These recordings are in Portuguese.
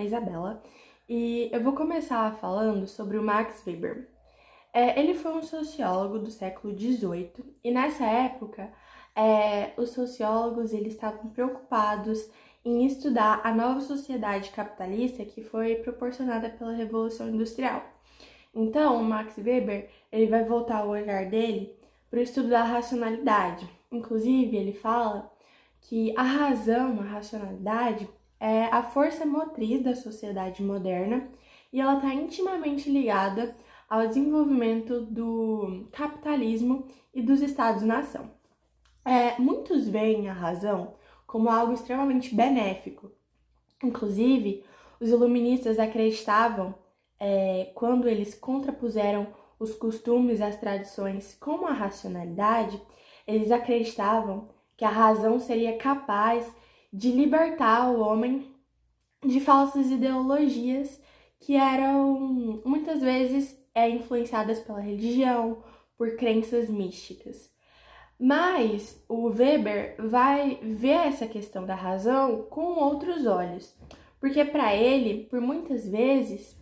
é Isabela, e eu vou começar falando sobre o Max Weber. Ele foi um sociólogo do século XVIII, e nessa época, os sociólogos eles estavam preocupados em estudar a nova sociedade capitalista que foi proporcionada pela Revolução Industrial. Então, o Max Weber ele vai voltar o olhar dele para o estudo da racionalidade. Inclusive, ele fala que a razão, a racionalidade, é a força motriz da sociedade moderna e ela está intimamente ligada ao desenvolvimento do capitalismo e dos Estados-nação. Muitos veem a razão como algo extremamente benéfico. Inclusive, os iluministas acreditavam, quando eles contrapuseram os costumes e as tradições com a racionalidade, eles acreditavam que a razão seria capaz de libertar o homem de falsas ideologias que eram muitas vezes influenciadas pela religião, por crenças místicas. Mas o Weber vai ver essa questão da razão com outros olhos, porque para ele, por muitas vezes,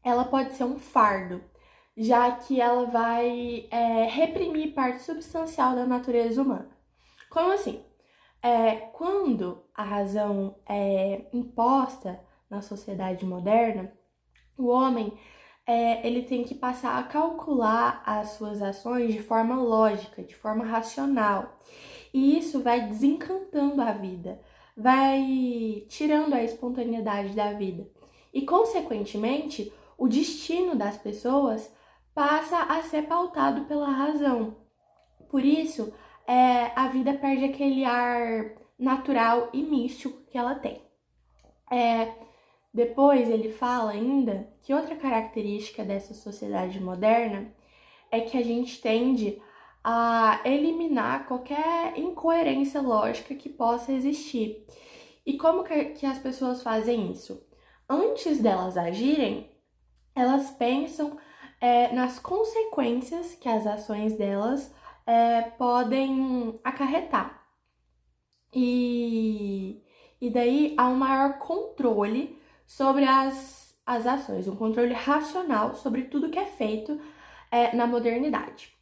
ela pode ser um fardo, já que ela vai reprimir parte substancial da natureza humana. Como assim? Quando a razão é imposta na sociedade moderna, o homem ele tem que passar a calcular as suas ações de forma lógica, de forma racional. E isso vai desencantando a vida, vai tirando a espontaneidade da vida. E, consequentemente, o destino das pessoas passa a ser pautado pela razão. Por isso, a vida perde aquele ar natural e místico que ela tem. Depois ele fala ainda que outra característica dessa sociedade moderna é que a gente tende a eliminar qualquer incoerência lógica que possa existir. E como que as pessoas fazem isso? Antes delas agirem, elas pensam nas consequências que as ações delas podem acarretar. E daí há um maior controle sobre as ações, um controle racional sobre tudo que é feito na modernidade.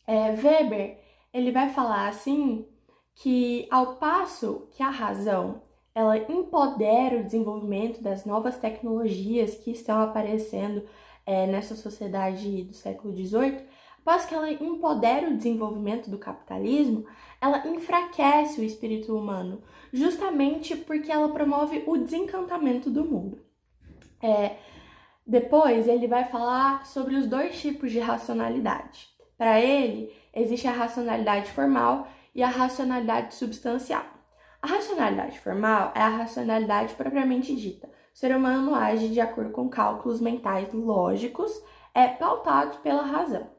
Weber ele vai falar assim que ao passo que a razão ela empodera o desenvolvimento das novas tecnologias que estão aparecendo nessa sociedade do século XVIII, ao passo que ela empodera o desenvolvimento do capitalismo, ela enfraquece o espírito humano, justamente porque ela promove o desencantamento do mundo. Depois ele vai falar sobre os dois tipos de racionalidade. Para ele, existe a racionalidade formal e a racionalidade substancial. A racionalidade formal é a racionalidade propriamente dita. O ser humano age de acordo com cálculos mentais lógicos, pautados pela razão.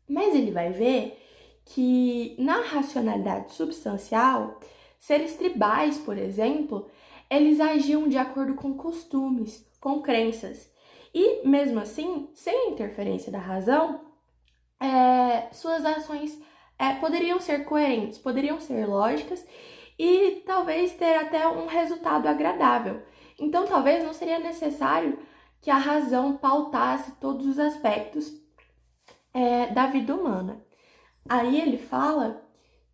Mas ele vai ver que na racionalidade substancial, seres tribais, por exemplo, eles agiam de acordo com costumes, com crenças. E, mesmo assim, sem a interferência da razão, suas ações poderiam ser coerentes, poderiam ser lógicas e talvez ter até um resultado agradável. Então, talvez não seria necessário que a razão pautasse todos os aspectos da vida humana. Aí ele fala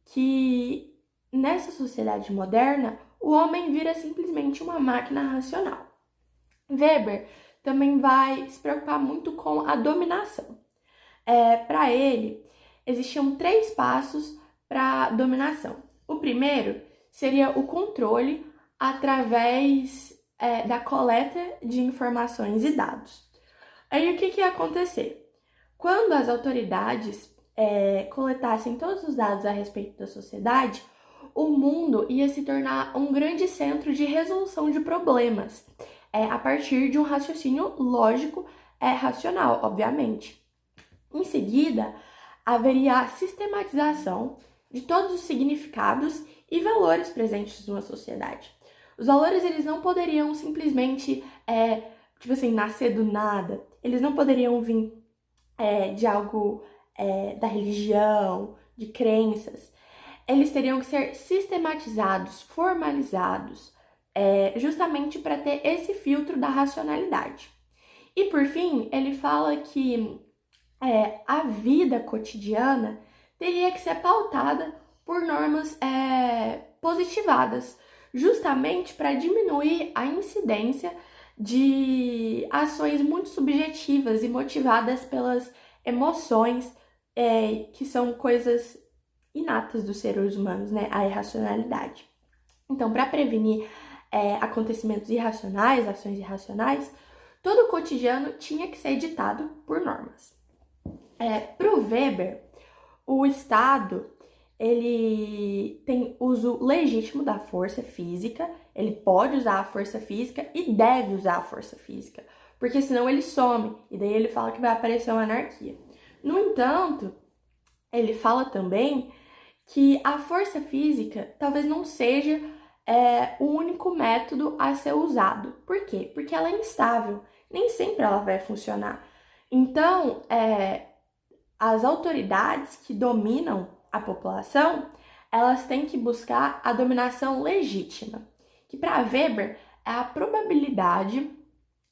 que nessa sociedade moderna, o homem vira simplesmente uma máquina racional. Weber também vai se preocupar muito com a dominação. Para ele, existiam 3 passos para a dominação. O primeiro seria o controle através da coleta de informações e dados. Aí o que ia acontecer? Quando as autoridades coletassem todos os dados a respeito da sociedade, o mundo ia se tornar um grande centro de resolução de problemas, a partir de um raciocínio lógico racional, obviamente. Em seguida, haveria a sistematização de todos os significados e valores presentes numa sociedade. Os valores eles não poderiam simplesmente, nascer do nada. Eles não poderiam vir de algo da religião, de crenças. Eles teriam que ser sistematizados, formalizados, justamente para ter esse filtro da racionalidade. E por fim, ele fala que a vida cotidiana teria que ser pautada por normas positivadas, justamente para diminuir a incidência de ações muito subjetivas e motivadas pelas emoções, que são coisas inatas dos seres humanos, né? A irracionalidade. Então, para prevenir acontecimentos irracionais, ações irracionais, todo o cotidiano tinha que ser ditado por normas. Para o Weber, o Estado ele tem uso legítimo da força física, ele pode usar a força física e deve usar a força física, porque senão ele some, e daí ele fala que vai aparecer uma anarquia. No entanto, ele fala também que a força física talvez não seja o único método a ser usado. Por quê? Porque ela é instável, nem sempre ela vai funcionar. Então, as autoridades que dominam a população, elas têm que buscar a dominação legítima, que para Weber é a probabilidade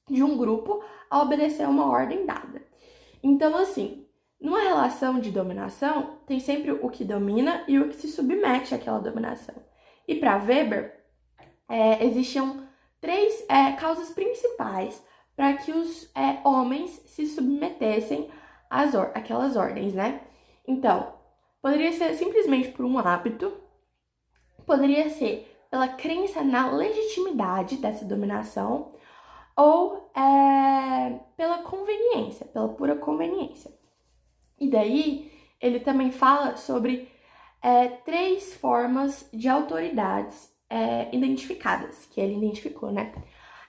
de um grupo a obedecer uma ordem dada. Então, assim, numa relação de dominação, tem sempre o que domina e o que se submete àquela dominação. E para Weber, existiam 3 causas principais para que os homens se submetessem àquelas ordens, né? Então, poderia ser simplesmente por um hábito, poderia ser pela crença na legitimidade dessa dominação ou pela conveniência, pela pura conveniência. E daí, ele também fala sobre 3 formas de autoridades identificadas, que ele identificou, né?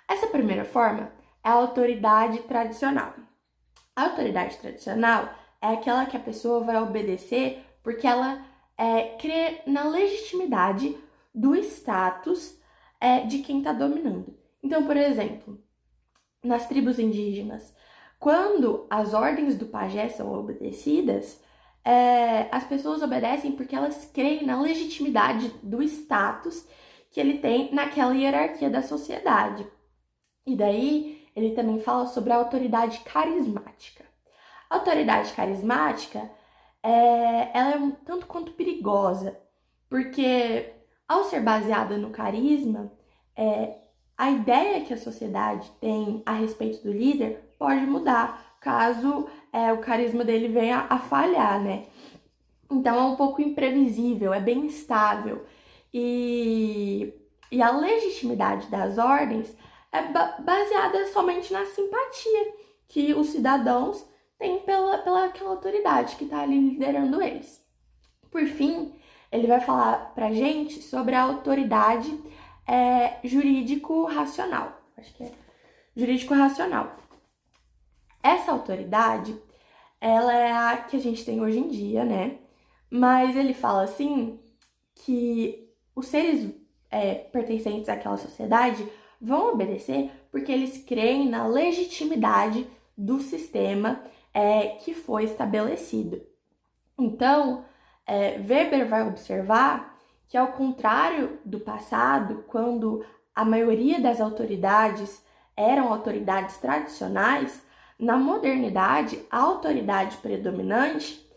Essa primeira forma é a autoridade tradicional. A autoridade tradicional é aquela que a pessoa vai obedecer porque ela crê na legitimidade do status de quem está dominando. Então, por exemplo, nas tribos indígenas, quando as ordens do pajé são obedecidas, as pessoas obedecem porque elas creem na legitimidade do status que ele tem naquela hierarquia da sociedade. E daí, ele também fala sobre a autoridade carismática. A autoridade carismática, ela é um tanto quanto perigosa, porque ao ser baseada no carisma, a ideia que a sociedade tem a respeito do líder pode mudar, caso o carisma dele venha a falhar, né? Então é um pouco imprevisível, é bem instável. E a legitimidade das ordens é baseada somente na simpatia que os cidadãos têm pela aquela autoridade que está ali liderando eles. Por fim, ele vai falar pra gente sobre a autoridade jurídico-racional. Acho que é jurídico-racional. Essa autoridade, ela é a que a gente tem hoje em dia, né? Mas ele fala assim que os seres pertencentes àquela sociedade vão obedecer porque eles creem na legitimidade do sistema que foi estabelecido. Então, Weber vai observar que, ao contrário do passado, quando a maioria das autoridades eram autoridades tradicionais, na modernidade, a autoridade predominante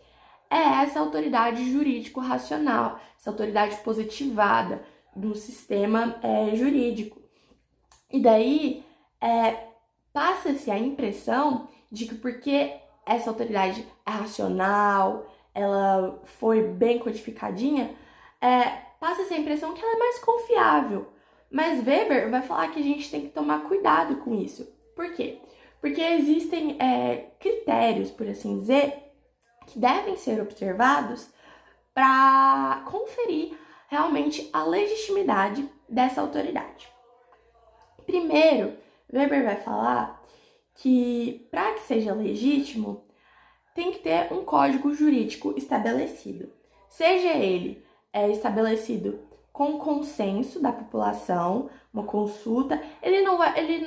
é essa autoridade jurídico-racional, essa autoridade positivada do sistema jurídico. E daí, passa-se a impressão de que porque essa autoridade é racional, ela foi bem codificadinha, passa-se a impressão que ela é mais confiável. Mas Weber vai falar que a gente tem que tomar cuidado com isso. Por quê? Porque existem critérios, por assim dizer, que devem ser observados para conferir realmente a legitimidade dessa autoridade. Primeiro, Weber vai falar que, para que seja legítimo, tem que ter um código jurídico estabelecido. Seja ele estabelecido com consenso da população, uma consulta.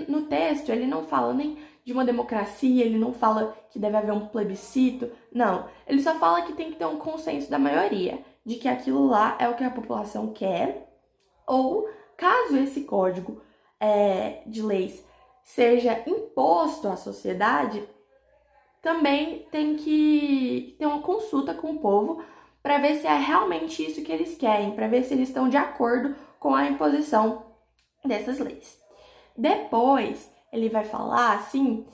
No texto, ele não fala nem de uma democracia, ele não fala que deve haver um plebiscito, não. Ele só fala que tem que ter um consenso da maioria, de que aquilo lá é o que a população quer, ou caso esse código de leis seja imposto à sociedade, também tem que ter uma consulta com o povo para ver se é realmente isso que eles querem, para ver se eles estão de acordo com a imposição dessas leis. Depois, ele vai falar, assim,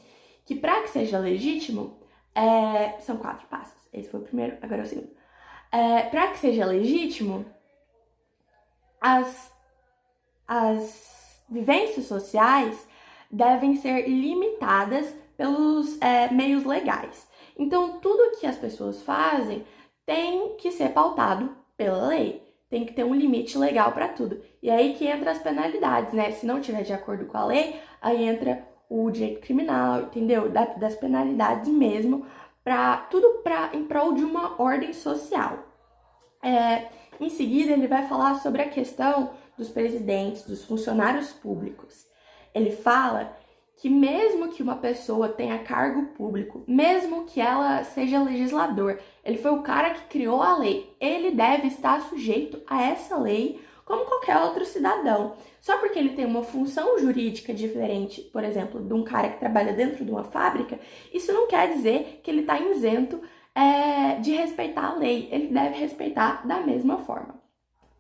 que para que seja legítimo, são 4 passos. Esse foi o primeiro, agora é o segundo. Para que seja legítimo, as vivências sociais devem ser limitadas pelos meios legais. Então, tudo que as pessoas fazem tem que ser pautado pela lei. Tem que ter um limite legal para tudo. E aí que entra as penalidades, né? Se não tiver de acordo com a lei, aí entra o direito criminal, entendeu? Das penalidades mesmo, em prol de uma ordem social. Em seguida, ele vai falar sobre a questão dos presidentes, dos funcionários públicos. Ele fala que mesmo que uma pessoa tenha cargo público, mesmo que ela seja legislador, ele foi o cara que criou a lei, ele deve estar sujeito a essa lei como qualquer outro cidadão. Só porque ele tem uma função jurídica diferente, por exemplo, de um cara que trabalha dentro de uma fábrica, isso não quer dizer que ele está isento de respeitar a lei, ele deve respeitar da mesma forma.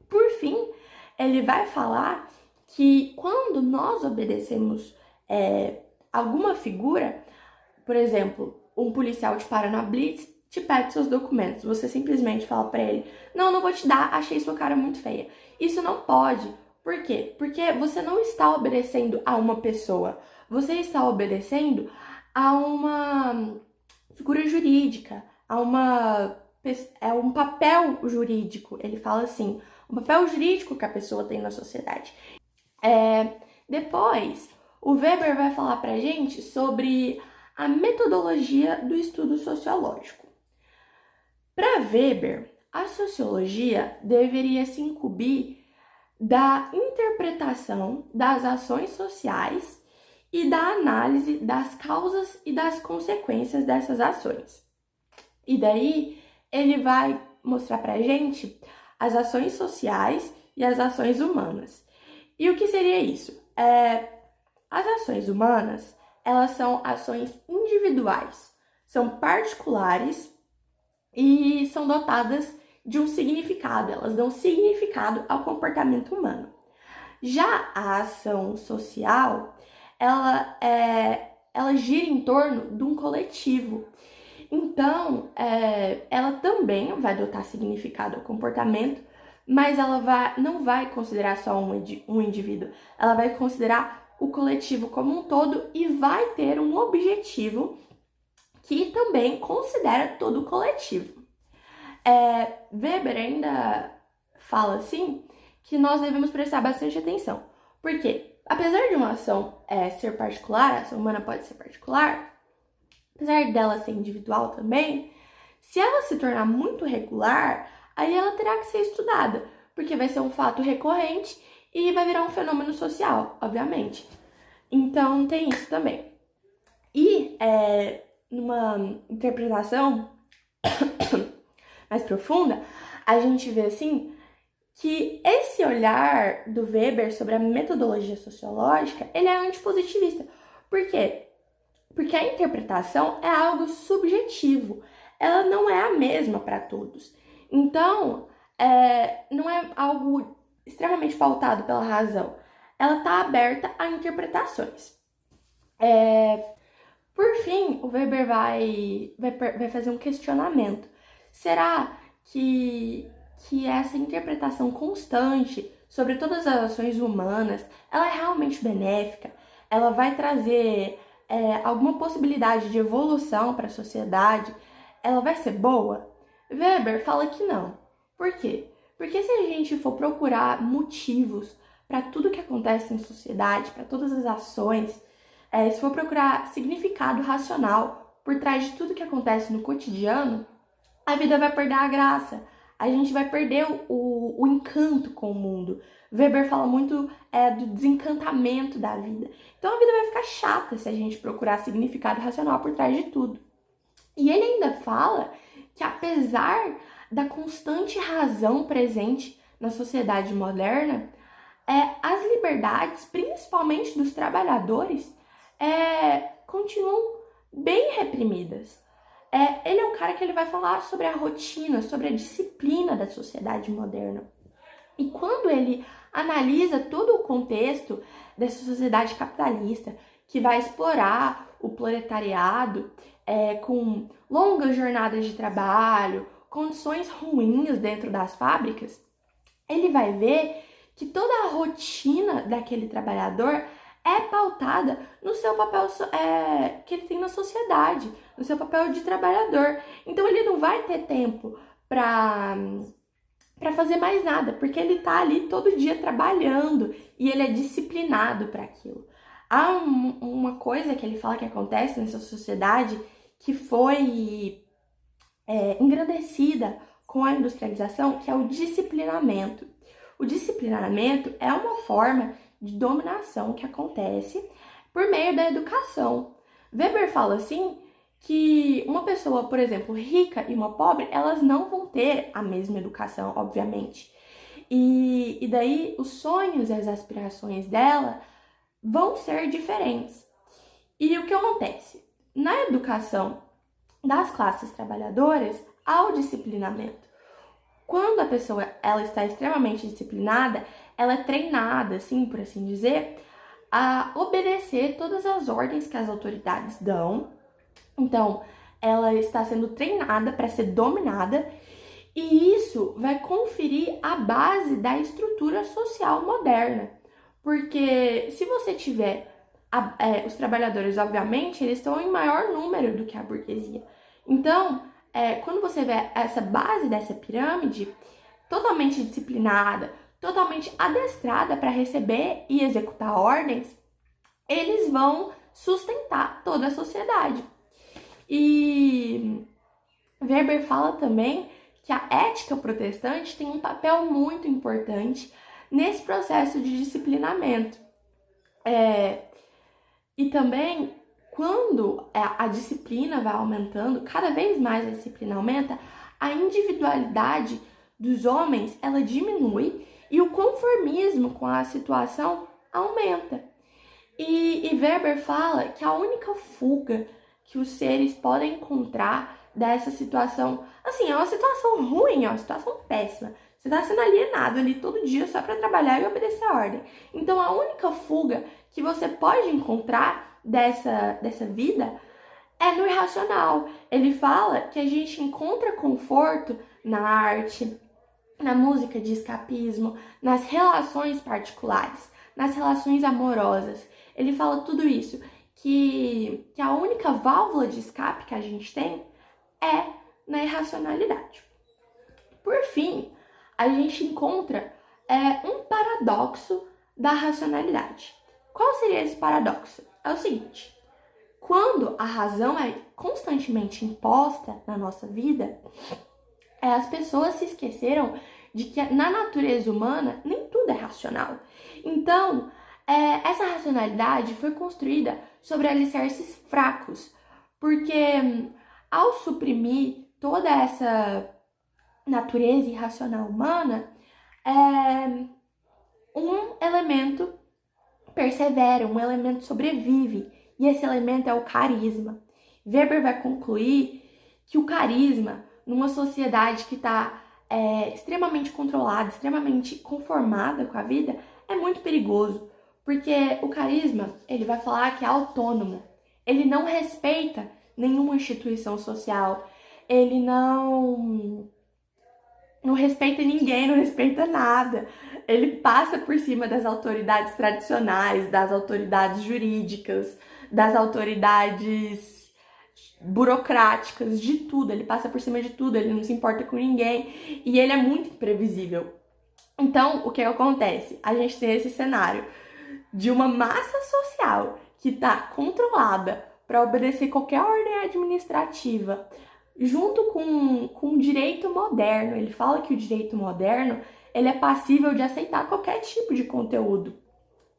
Por fim, ele vai falar que quando nós obedecemos alguma figura, por exemplo, um policial te para na blitz, te pede seus documentos, você simplesmente fala para ele, não vou te dar, achei sua cara muito feia. Isso não pode. Por quê? Porque você não está obedecendo a uma pessoa, você está obedecendo a uma figura jurídica, um papel jurídico, ele fala assim, um papel jurídico que a pessoa tem na sociedade. Depois, o Weber vai falar pra gente sobre a metodologia do estudo sociológico. Para Weber, a sociologia deveria se incumbir da interpretação das ações sociais e da análise das causas e das consequências dessas ações. E daí, ele vai mostrar pra gente as ações sociais e as ações humanas. E o que seria isso? As ações humanas, elas são ações individuais, são particulares e são dotadas de um significado, elas dão significado ao comportamento humano. Já a ação social, ela gira em torno de um coletivo. Então, ela também vai dotar significado ao comportamento, mas ela não vai considerar só um indivíduo, ela vai considerar o coletivo como um todo e vai ter um objetivo que também considera todo o coletivo. Weber ainda fala assim que nós devemos prestar bastante atenção, porque apesar de uma ação ser particular, a ação humana pode ser particular, apesar dela ser individual também, se ela se tornar muito regular, aí ela terá que ser estudada, porque vai ser um fato recorrente e vai virar um fenômeno social, obviamente. Então, tem isso também. E, numa interpretação mais profunda, a gente vê, assim, que esse olhar do Weber sobre a metodologia sociológica, ele é antipositivista. Por quê? Porque a interpretação é algo subjetivo, ela não é a mesma para todos. Então, não é algo extremamente pautado pela razão, ela está aberta a interpretações. Por fim, o Weber vai fazer um questionamento. Será que essa interpretação constante sobre todas as ações humanas, ela é realmente benéfica? Ela vai trazer alguma possibilidade de evolução para a sociedade? Ela vai ser boa? Weber fala que não. Por quê? Porque se a gente for procurar motivos para tudo que acontece em sociedade, para todas as ações, se for procurar significado racional por trás de tudo que acontece no cotidiano, a vida vai perder a graça. A gente vai perder o encanto com o mundo. Weber fala muito do desencantamento da vida. Então a vida vai ficar chata se a gente procurar significado racional por trás de tudo. E ele ainda fala que apesar da constante razão presente na sociedade moderna, as liberdades, principalmente dos trabalhadores, continuam bem reprimidas. Ele é um cara que ele vai falar sobre a rotina, sobre a disciplina da sociedade moderna. E quando ele analisa todo o contexto dessa sociedade capitalista, que vai explorar o proletariado com longas jornadas de trabalho, condições ruins dentro das fábricas, ele vai ver que toda a rotina daquele trabalhador é pautada no seu papel que ele tem na sociedade, no seu papel de trabalhador. Então ele não vai ter tempo para fazer mais nada, porque ele tá ali todo dia trabalhando e ele é disciplinado para aquilo. Há uma coisa que ele fala que acontece nessa sociedade que foi engrandecida com a industrialização, que é o disciplinamento. O disciplinamento é uma forma de dominação que acontece por meio da educação. Weber fala assim que uma pessoa, por exemplo, rica e uma pobre, elas não vão ter a mesma educação, obviamente. E daí os sonhos e as aspirações dela vão ser diferentes. E o que acontece? Na educação das classes trabalhadoras, há o disciplinamento. Quando a pessoa ela está extremamente disciplinada, ela é treinada, assim, por assim dizer, a obedecer todas as ordens que as autoridades dão. Então, ela está sendo treinada para ser dominada e isso vai conferir a base da estrutura social moderna. Porque se você tiver os trabalhadores, obviamente, eles estão em maior número do que a burguesia. Então, quando você vê essa base dessa pirâmide totalmente disciplinada, totalmente adestrada para receber e executar ordens, eles vão sustentar toda a sociedade. E Weber fala também que a ética protestante tem um papel muito importante nesse processo de disciplinamento. E também, quando a disciplina vai aumentando, cada vez mais a disciplina aumenta, a individualidade dos homens, ela diminui e o conformismo com a situação aumenta. E Weber fala que a única fuga que os seres podem encontrar dessa situação, assim, é uma situação ruim, é uma situação péssima. Você está sendo alienado ali todo dia só para trabalhar e obedecer a ordem. Então, a única fuga que você pode encontrar dessa vida é no irracional. Ele fala que a gente encontra conforto na arte, na música de escapismo, nas relações particulares, nas relações amorosas. Ele fala tudo isso, que a única válvula de escape que a gente tem é na irracionalidade. Por fim, a gente encontra um paradoxo da racionalidade. Qual seria esse paradoxo? É o seguinte: quando a razão é constantemente imposta na nossa vida, as pessoas se esqueceram de que na natureza humana nem tudo é racional. Então, essa racionalidade foi construída sobre alicerces fracos, porque ao suprimir toda essa natureza irracional humana, um elemento persevera, um elemento sobrevive, e esse elemento é o carisma. Weber vai concluir que o carisma, numa sociedade que está extremamente controlada, extremamente conformada com a vida, é muito perigoso, porque o carisma, ele vai falar que é autônomo, ele não respeita nenhuma instituição social, ele não respeita ninguém, não respeita nada. Ele passa por cima das autoridades tradicionais, das autoridades jurídicas, das autoridades burocráticas, de tudo. Ele passa por cima de tudo, ele não se importa com ninguém e ele é muito imprevisível. Então, o que acontece? A gente tem esse cenário de uma massa social que está controlada para obedecer qualquer ordem administrativa, junto com o direito moderno. Ele fala que o direito moderno ele é passível de aceitar qualquer tipo de conteúdo.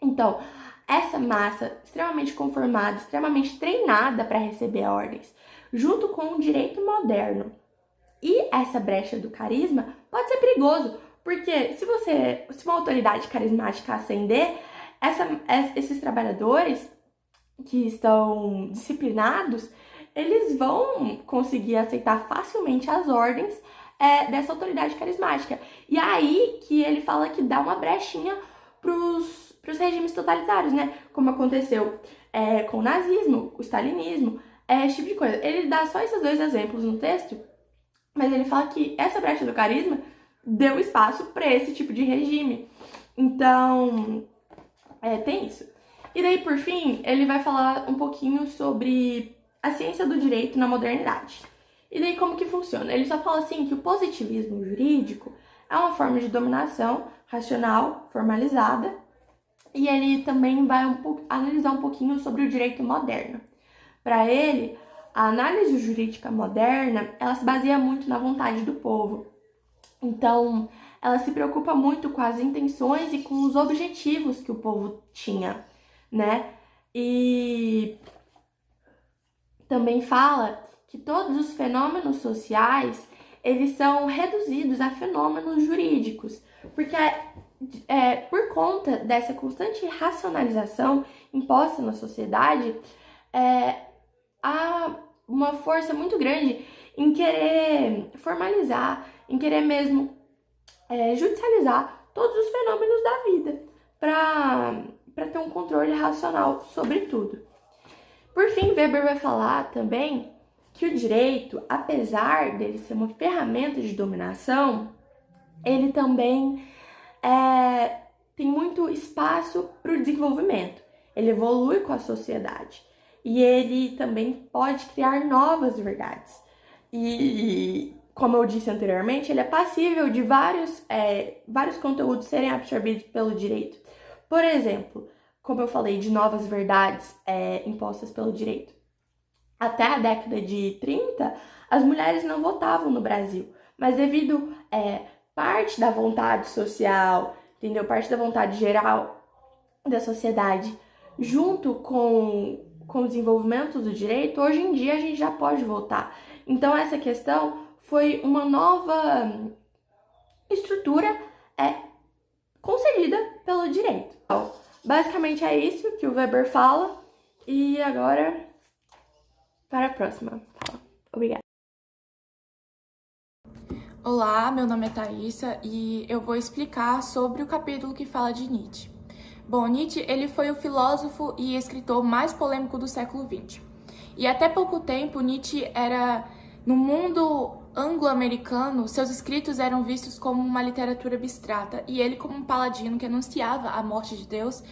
Então, essa massa extremamente conformada, extremamente treinada para receber ordens, junto com o direito moderno e essa brecha do carisma, pode ser perigoso, Porque se uma autoridade carismática ascender, esses trabalhadores que estão disciplinados, eles vão conseguir aceitar facilmente as ordens dessa autoridade carismática. E aí que ele fala que dá uma brechinha pros regimes totalitários, né? Como aconteceu com o nazismo, o stalinismo, esse tipo de coisa. Ele dá só esses dois exemplos no texto, mas ele fala que essa brecha do carisma deu espaço para esse tipo de regime. Então, tem isso. E daí, por fim, ele vai falar um pouquinho sobre a ciência do direito na modernidade. E daí, como que funciona? Ele só fala assim que o positivismo jurídico é uma forma de dominação racional, formalizada, e ele também vai analisar um pouquinho sobre o direito moderno. Para ele, a análise jurídica moderna, ela se baseia muito na vontade do povo. Então, ela se preocupa muito com as intenções e com os objetivos que o povo tinha, né? E também fala que todos os fenômenos sociais, eles são reduzidos a fenômenos jurídicos, porque por conta dessa constante racionalização imposta na sociedade, há uma força muito grande em querer formalizar, em querer mesmo judicializar todos os fenômenos da vida, para ter um controle racional sobre tudo. Por fim, Weber vai falar também que o direito, apesar dele ser uma ferramenta de dominação, ele também tem muito espaço para o desenvolvimento. Ele evolui com a sociedade e ele também pode criar novas verdades. E, como eu disse anteriormente, ele é passível de vários conteúdos serem absorvidos pelo direito. Por exemplo, como eu falei, de novas verdades impostas pelo direito. Até a década de 30, as mulheres não votavam no Brasil, mas devido parte da vontade social, entendeu? Parte da vontade geral da sociedade, junto com o desenvolvimento do direito, hoje em dia a gente já pode votar. Então, essa questão foi uma nova estrutura concedida pelo direito. Então, basicamente é isso que o Weber fala. E agora, para a próxima fala. Obrigada. Olá, meu nome é Thaisa e eu vou explicar sobre o capítulo que fala de Nietzsche. Bom, Nietzsche ele foi o filósofo e escritor mais polêmico do século XX. E até pouco tempo, Nietzsche era, no mundo anglo-americano, seus escritos eram vistos como uma literatura abstrata e ele como um paladino que anunciava a morte de Deus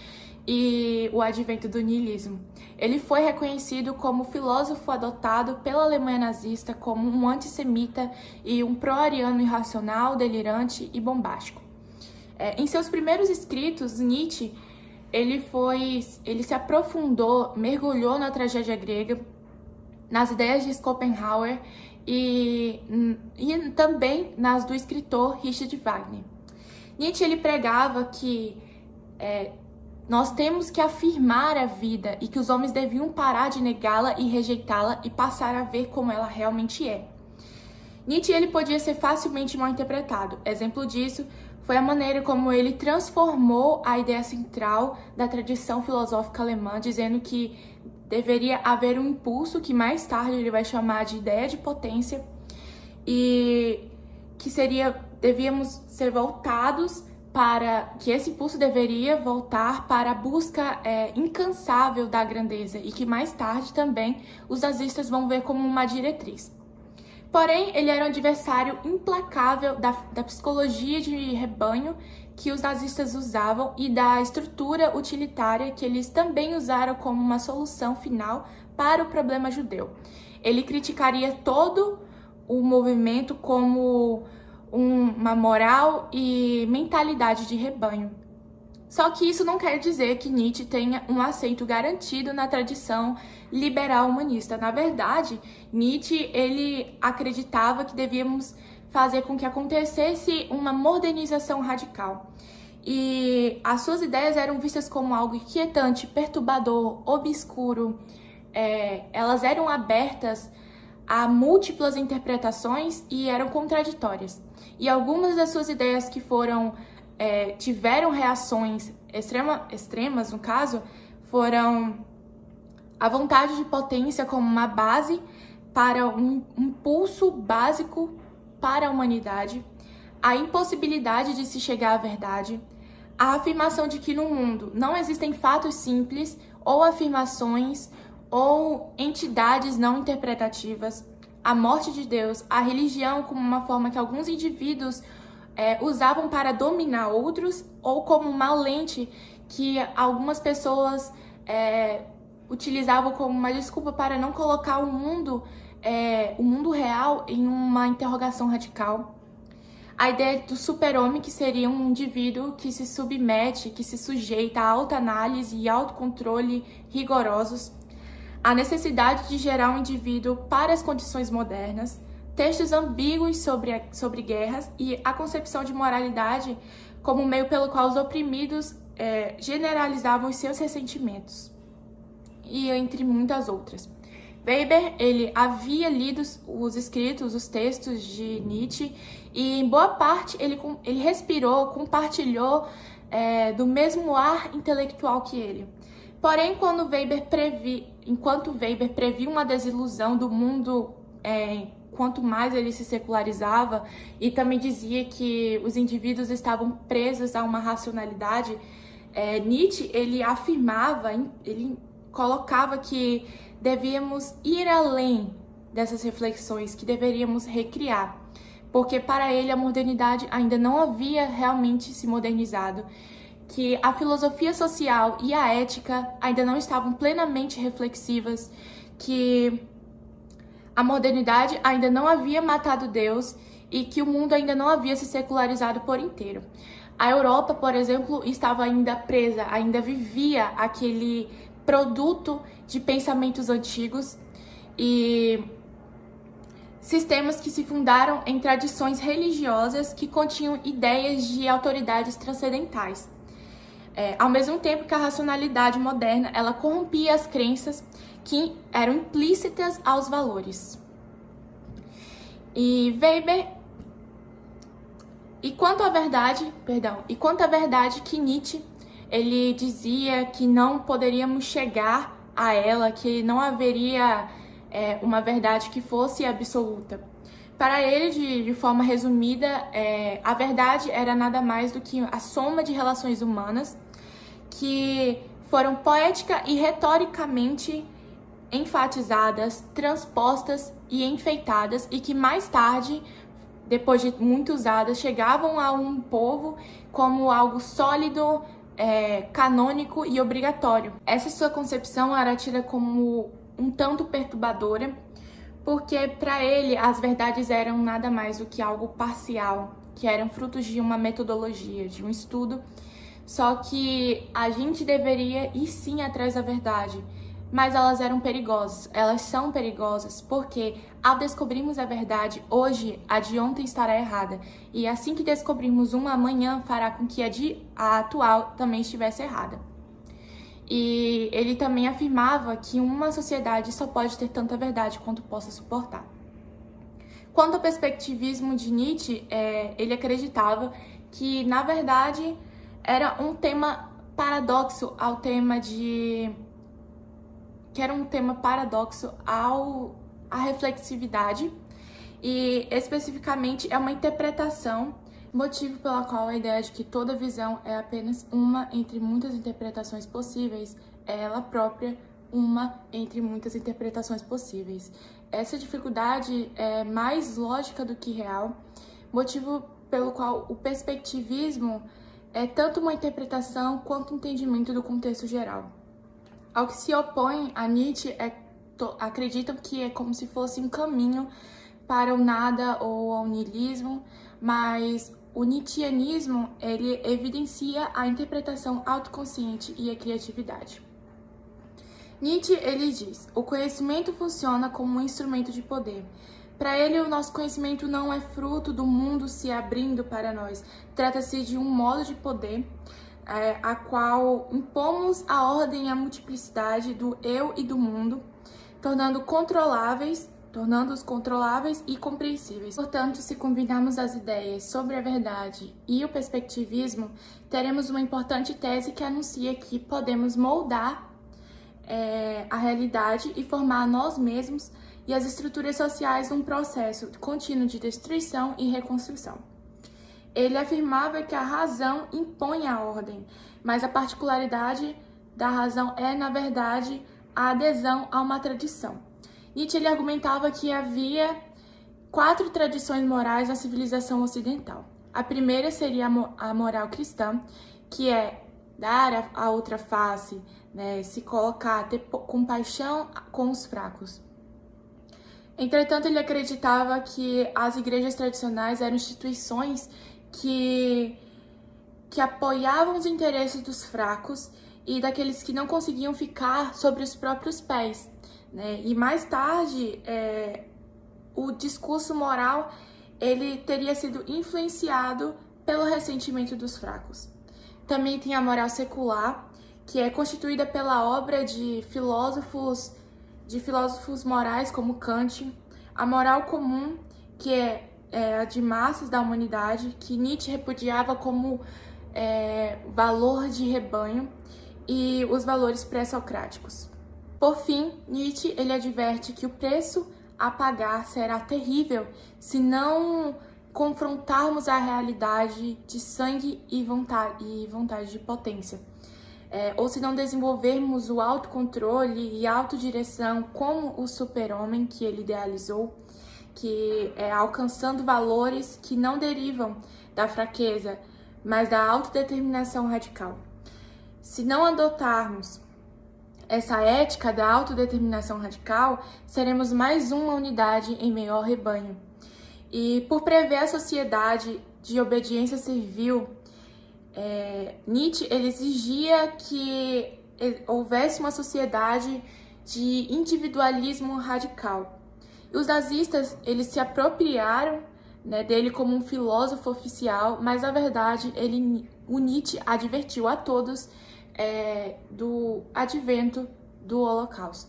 e o advento do niilismo. Ele foi reconhecido como filósofo adotado pela Alemanha nazista, como um antissemita e um pró-ariano irracional, delirante e bombástico. Em seus primeiros escritos, Nietzsche ele se aprofundou, mergulhou na tragédia grega, nas ideias de Schopenhauer e também nas do escritor Richard Wagner. Nietzsche ele pregava que nós temos que afirmar a vida e que os homens deviam parar de negá-la e rejeitá-la e passar a ver como ela realmente é. Nietzsche ele podia ser facilmente mal interpretado. Exemplo disso foi a maneira como ele transformou a ideia central da tradição filosófica alemã, dizendo que deveria haver um impulso que mais tarde ele vai chamar de ideia de potência e que devíamos ser voltados para que esse impulso deveria voltar para a busca incansável da grandeza e que mais tarde também os nazistas vão ver como uma diretriz. Porém, ele era um adversário implacável da psicologia de rebanho que os nazistas usavam e da estrutura utilitária que eles também usaram como uma solução final para o problema judeu. Ele criticaria todo o movimento como uma moral e mentalidade de rebanho. Só que isso não quer dizer que Nietzsche tenha um assento garantido na tradição liberal humanista. Na verdade, Nietzsche ele acreditava que devíamos fazer com que acontecesse uma modernização radical. E as suas ideias eram vistas como algo inquietante, perturbador, obscuro. Elas eram abertas a múltiplas interpretações e eram contraditórias. E algumas das suas ideias que tiveram reações extremas, no caso, foram a vontade de potência como uma base para um impulso básico para a humanidade, a impossibilidade de se chegar à verdade, a afirmação de que no mundo não existem fatos simples ou afirmações ou entidades não interpretativas, a morte de Deus, a religião como uma forma que alguns indivíduos usavam para dominar outros, ou como uma lente que algumas pessoas utilizavam como uma desculpa para não colocar o mundo real em uma interrogação radical. A ideia do super-homem, que seria um indivíduo que se submete, que se sujeita a autoanálise e autocontrole rigorosos. A necessidade de gerar um indivíduo para as condições modernas, textos ambíguos sobre guerras e a concepção de moralidade como meio pelo qual os oprimidos generalizavam os seus ressentimentos, e entre muitas outras. Weber, ele havia lido os escritos, os textos de Nietzsche, e em boa parte ele respirou, compartilhou do mesmo ar intelectual que ele. Porém, enquanto Weber previu uma desilusão do mundo quanto mais ele se secularizava, e também dizia que os indivíduos estavam presos a uma racionalidade, Nietzsche, ele afirmava, ele colocava que devíamos ir além dessas reflexões, que deveríamos recriar, porque para ele a modernidade ainda não havia realmente se modernizado, que a filosofia social e a ética ainda não estavam plenamente reflexivas, que a modernidade ainda não havia matado Deus e que o mundo ainda não havia se secularizado por inteiro. A Europa, por exemplo, estava ainda presa, ainda vivia aquele produto de pensamentos antigos e sistemas que se fundaram em tradições religiosas que continham ideias de autoridades transcendentais. Ao mesmo tempo que a racionalidade moderna, ela corrompia as crenças que eram implícitas aos valores. E Weber, e quanto à verdade que Nietzsche, ele dizia que não poderíamos chegar a ela, que não haveria uma verdade que fosse absoluta. Para ele, de forma resumida, a verdade era nada mais do que a soma de relações humanas que foram poética e retoricamente enfatizadas, transpostas e enfeitadas, e que mais tarde, depois de muito usadas, chegavam a um povo como algo sólido, canônico e obrigatório. Essa sua concepção era tida como um tanto perturbadora, porque para ele as verdades eram nada mais do que algo parcial, que eram frutos de uma metodologia, de um estudo, só que a gente deveria ir sim atrás da verdade, mas elas eram perigosas, elas são perigosas, porque ao descobrirmos a verdade hoje, a de ontem estará errada, e assim que descobrirmos uma amanhã fará com que a atual também estivesse errada. E ele também afirmava que uma sociedade só pode ter tanta verdade quanto possa suportar. Quanto ao perspectivismo de Nietzsche, ele acreditava que, na verdade, era um tema paradoxo ao tema que era um tema paradoxo à reflexividade, e especificamente é uma interpretação, motivo pela qual a ideia de que toda visão é apenas uma entre muitas interpretações possíveis é ela própria uma entre muitas interpretações possíveis. Essa dificuldade é mais lógica do que real, motivo pelo qual o perspectivismo é tanto uma interpretação quanto um entendimento do contexto geral. Ao que se opõe a Nietzsche, acreditam que é como se fosse um caminho para o nada ou ao niilismo, mas o nietzschianismo, ele evidencia a interpretação autoconsciente e a criatividade. Nietzsche, ele diz: o conhecimento funciona como um instrumento de poder. Para ele, o nosso conhecimento não é fruto do mundo se abrindo para nós. Trata-se de um modo de poder a qual impomos a ordem e a multiplicidade do eu e do mundo, tornando controláveis tornando-os controláveis e compreensíveis. Portanto, se combinarmos as ideias sobre a verdade e o perspectivismo, teremos uma importante tese que anuncia que podemos moldar a realidade e formar nós mesmos e as estruturas sociais num processo contínuo de destruição e reconstrução. Ele afirmava que a razão impõe a ordem, mas a particularidade da razão é, na verdade, a adesão a uma tradição. Nietzsche ele argumentava que havia 4 tradições morais na civilização ocidental. A primeira seria a moral cristã, que é dar a outra face, né, se colocar, ter compaixão com os fracos. Entretanto, ele acreditava que as igrejas tradicionais eram instituições que apoiavam os interesses dos fracos e daqueles que não conseguiam ficar sobre os próprios pés, né? E mais tarde, o discurso moral ele teria sido influenciado pelo ressentimento dos fracos. Também tem a moral secular, que é constituída pela obra de filósofos morais como Kant, a moral comum, que é a de massas da humanidade, que Nietzsche repudiava como valor de rebanho, e os valores pré-socráticos. Por fim, Nietzsche ele adverte que o preço a pagar será terrível se não confrontarmos a realidade de sangue e vontade de potência. Ou se não desenvolvermos o autocontrole e autodireção como o super-homem que ele idealizou, que é alcançando valores que não derivam da fraqueza, mas da autodeterminação radical. Se não adotarmos essa ética da autodeterminação radical, seremos mais uma unidade em meio ao rebanho. E por prever a sociedade de obediência servil, Nietzsche ele exigia que houvesse uma sociedade de individualismo radical. E os nazistas eles se apropriaram, né, dele como um filósofo oficial, mas na verdade o Nietzsche advertiu a todos do advento do Holocausto.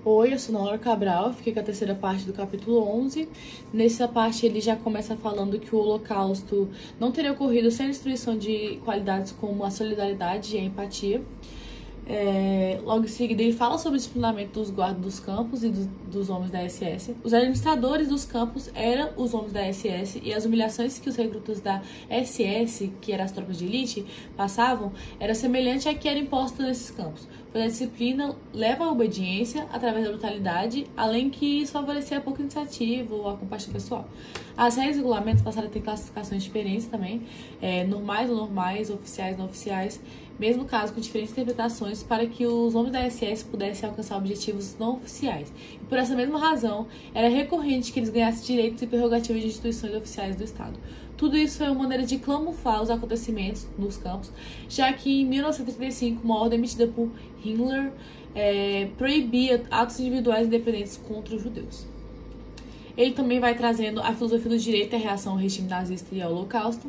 Oi, eu sou Laura Cabral, fiquei com a terceira parte do capítulo 11. Nessa parte ele já começa falando que o Holocausto não teria ocorrido sem a destruição de qualidades como a solidariedade e a empatia. Logo em seguida ele fala sobre o disciplinamento dos guardas dos campos e dos homens da SS. Os administradores dos campos eram os homens da SS e as humilhações que os recrutas da SS, que eram as tropas de elite, passavam, era semelhante à que era imposta nesses campos. Pois a disciplina leva à obediência através da brutalidade, além que isso favorecia a pouca iniciativa ou a compaixão pessoal. As regras e regulamentos passaram a ter classificações diferentes também, normais ou normais, oficiais ou não oficiais, mesmo caso com diferentes interpretações para que os homens da SS pudessem alcançar objetivos não oficiais. E por essa mesma razão, era recorrente que eles ganhassem direitos e prerrogativas de instituições oficiais do Estado. Tudo isso foi uma maneira de camuflar os acontecimentos nos campos, já que em 1935, uma ordem emitida por Himmler proibia atos individuais independentes contra os judeus. Ele também vai trazendo a filosofia do direito e a reação ao regime nazista e ao Holocausto.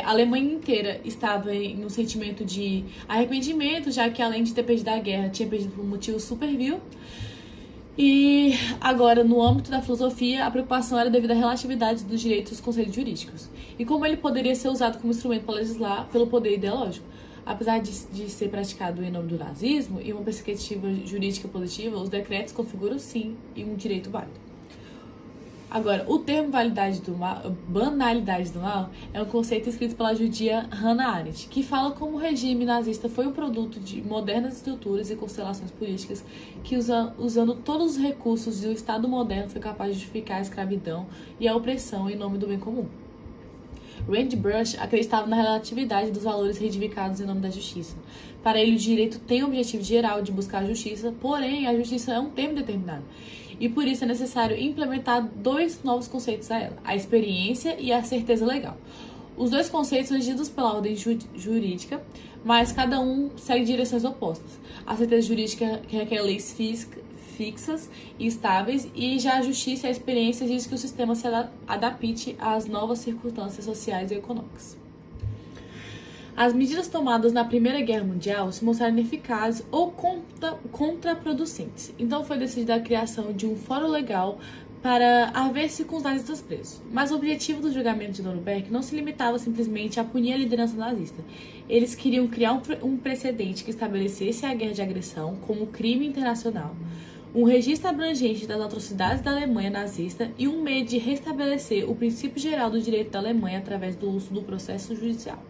A Alemanha inteira estava em um sentimento de arrependimento, já que além de ter perdido a guerra, tinha perdido por um motivo super vil. E agora, no âmbito da filosofia, a preocupação era devido à relatividade dos direitos dos conceitos jurídicos, e como ele poderia ser usado como instrumento para legislar pelo poder ideológico. Apesar de ser praticado em nome do nazismo, e uma perspectiva jurídica positiva, os decretos configuram sim um direito válido. Agora, o termo banalidade do mal é um conceito escrito pela judia Hannah Arendt, que fala como o regime nazista foi um produto de modernas estruturas e constelações políticas que, usando todos os recursos do Estado moderno, foi capaz de justificar a escravidão e a opressão em nome do bem comum. Rand Brush acreditava na relatividade dos valores reivindicados em nome da justiça. Para ele, o direito tem o objetivo geral de buscar a justiça, porém, a justiça é um termo determinado. E por isso é necessário implementar dois novos conceitos a ela, a experiência e a certeza legal. Os dois conceitos são regidos pela ordem jurídica, mas cada um segue direções opostas. A certeza jurídica requer leis fixas e estáveis, e já a justiça e a experiência diz que o sistema se adapte às novas circunstâncias sociais e econômicas. As medidas tomadas na Primeira Guerra Mundial se mostraram ineficazes ou contraproducentes. Então foi decidida a criação de um fórum legal para haver-se com os nazistas presos. Mas o objetivo do julgamento de Nuremberg não se limitava simplesmente a punir a liderança nazista. Eles queriam criar um precedente que estabelecesse a guerra de agressão como crime internacional, um registro abrangente das atrocidades da Alemanha nazista e um meio de restabelecer o princípio geral do direito da Alemanha através do uso do processo judicial.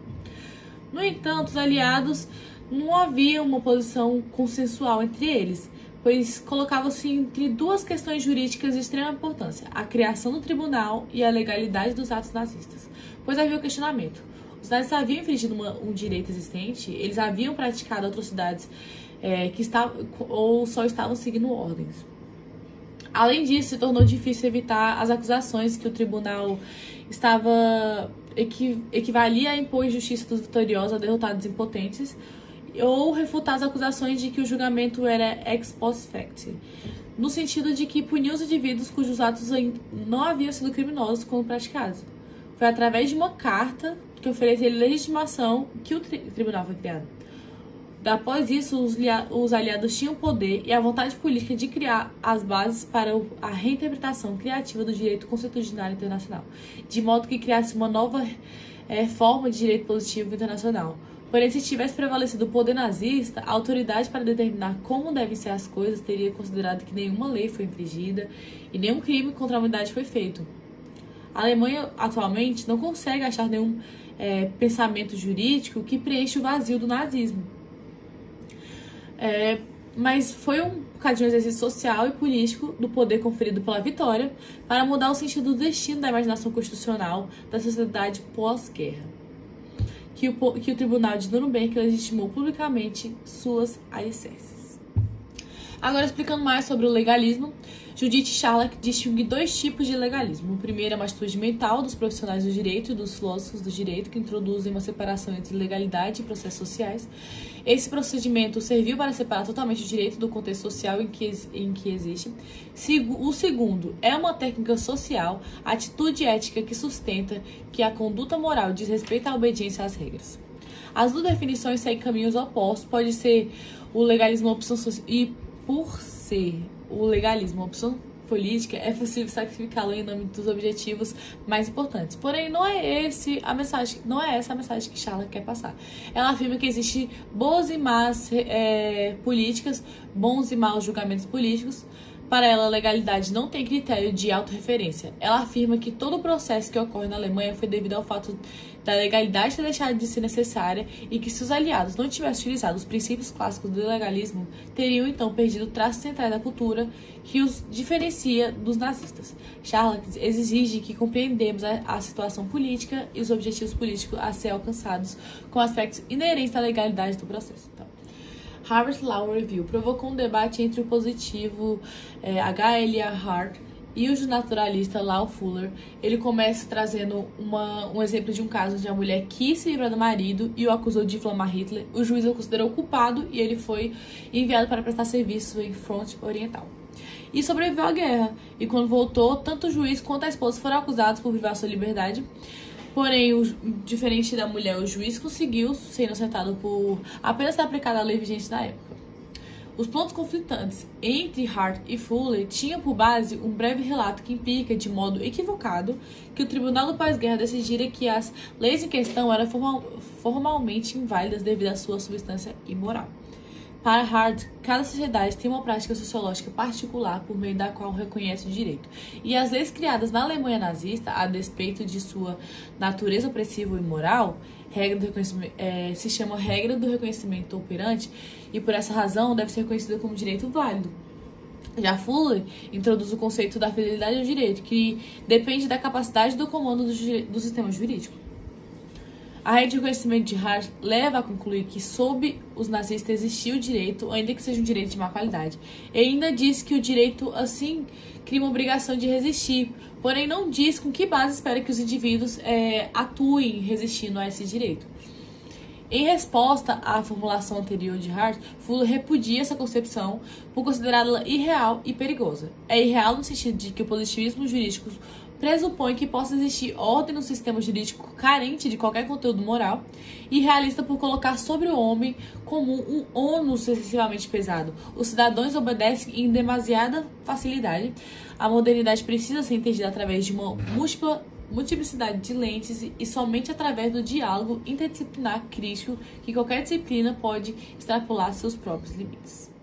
No entanto, os aliados não havia uma posição consensual entre eles, pois colocavam-se entre duas questões jurídicas de extrema importância, a criação do tribunal e a legalidade dos atos nazistas, pois havia o questionamento. Os nazistas haviam infringido um direito existente, eles haviam praticado atrocidades ou só estavam seguindo ordens. Além disso, se tornou difícil evitar as acusações que o tribunal equivalia a impor injustiça dos vitoriosos a derrotados impotentes, ou refutar as acusações de que o julgamento era ex post facto, no sentido de que punia os indivíduos cujos atos não haviam sido criminosos quando praticados. Foi através de uma carta que oferecia legitimação que o tribunal foi criado. Após isso, os aliados tinham o poder e a vontade política de criar as bases para a reinterpretação criativa do direito constitucional internacional, de modo que criasse uma nova forma de direito positivo internacional. Porém, se tivesse prevalecido o poder nazista, a autoridade para determinar como devem ser as coisas teria considerado que nenhuma lei foi infringida e nenhum crime contra a humanidade foi feito. A Alemanha, atualmente, não consegue achar nenhum pensamento jurídico que preencha o vazio do nazismo. Mas foi um bocadinho de exercício social e político do poder conferido pela vitória para mudar o sentido do destino da imaginação constitucional da sociedade pós-guerra, que o Tribunal de Nuremberg legitimou publicamente suas alicerces. Agora, explicando mais sobre o legalismo, Judith Sharlach distingue dois tipos de legalismo. O primeiro é uma atitude mental dos profissionais do direito e dos filósofos do direito, que introduzem uma separação entre legalidade e processos sociais. Esse procedimento serviu para separar totalmente o direito do contexto social em que existe. O segundo é uma técnica social, atitude ética que sustenta que a conduta moral diz respeito à obediência às regras. As duas definições seguem caminhos opostos. Pode ser o legalismo opção por ser o legalismo uma opção política, é possível sacrificá-lo em nome dos objetivos mais importantes. Porém, não é essa a mensagem que Charlotte quer passar. Ela afirma que existem boas e más políticas, bons e maus julgamentos políticos. Para ela, a legalidade não tem critério de autorreferência. Ela afirma que todo o processo que ocorre na Alemanha foi devido ao fato da legalidade ter deixado de ser necessária e que, se os aliados não tivessem utilizado os princípios clássicos do legalismo, teriam então perdido traços centrais da cultura que os diferencia dos nazistas. Charlotte exige que compreendemos a situação política e os objetivos políticos a ser alcançados com aspectos inerentes à legalidade do processo. Então, Harvard Law Review provocou um debate entre o positivo H.L.A. Hart e o naturalista Lau Fuller. Ele começa trazendo um exemplo de um caso onde a mulher quis se livrar do marido e o acusou de difamar Hitler. O juiz o considerou culpado e ele foi enviado para prestar serviço em fronte oriental. E sobreviveu à guerra. E quando voltou, tanto o juiz quanto a esposa foram acusados por privar sua liberdade. Porém, diferente da mulher, o juiz conseguiu ser inocentado por apenas ter aplicado a lei vigente na época. Os pontos conflitantes entre Hart e Fuller tinham por base um breve relato que implica, de modo equivocado, que o Tribunal do Pós-Guerra decidira que as leis em questão eram formalmente inválidas devido à sua substância imoral. Para Hart, cada sociedade tem uma prática sociológica particular por meio da qual reconhece o direito. E as leis criadas na Alemanha nazista, a despeito de sua natureza opressiva e imoral, se chama regra do reconhecimento operante e, por essa razão, deve ser reconhecida como direito válido. Já Fuller introduz o conceito da fidelidade ao direito, que depende da capacidade do comando do sistema jurídico. A rede de reconhecimento de Hart leva a concluir que, sob os nazistas, existia o direito, ainda que seja um direito de má qualidade. Ele ainda diz que o direito, assim, cria uma obrigação de resistir, porém não diz com que base espera que os indivíduos atuem resistindo a esse direito. Em resposta à formulação anterior de Hart, Fuller repudia essa concepção por considerá-la irreal e perigosa. É irreal no sentido de que o positivismo jurídico pressupõe que possa existir ordem no sistema jurídico carente de qualquer conteúdo moral, e realista por colocar sobre o homem comum um ônus excessivamente pesado. Os cidadãos obedecem em demasiada facilidade. A modernidade precisa ser entendida através de uma multiplicidade de lentes e somente através do diálogo interdisciplinar crítico que qualquer disciplina pode extrapolar seus próprios limites.